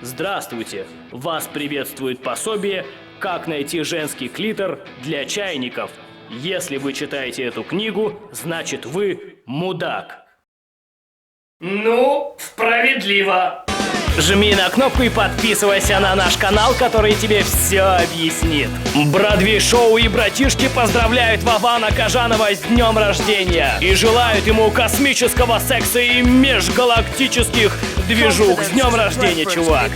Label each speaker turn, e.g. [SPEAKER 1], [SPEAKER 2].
[SPEAKER 1] Здравствуйте! Вас приветствует пособие «Как найти женский клитор для чайников». Если вы читаете эту книгу, значит вы мудак. Ну, справедливо. Жми на кнопку и подписывайся на наш канал, который тебе все объяснит. Бродвей-шоу и братишки поздравляют Вована Кожанова с днем рождения и желают ему космического секса и межгалактических движух. С днем рождения, чувак!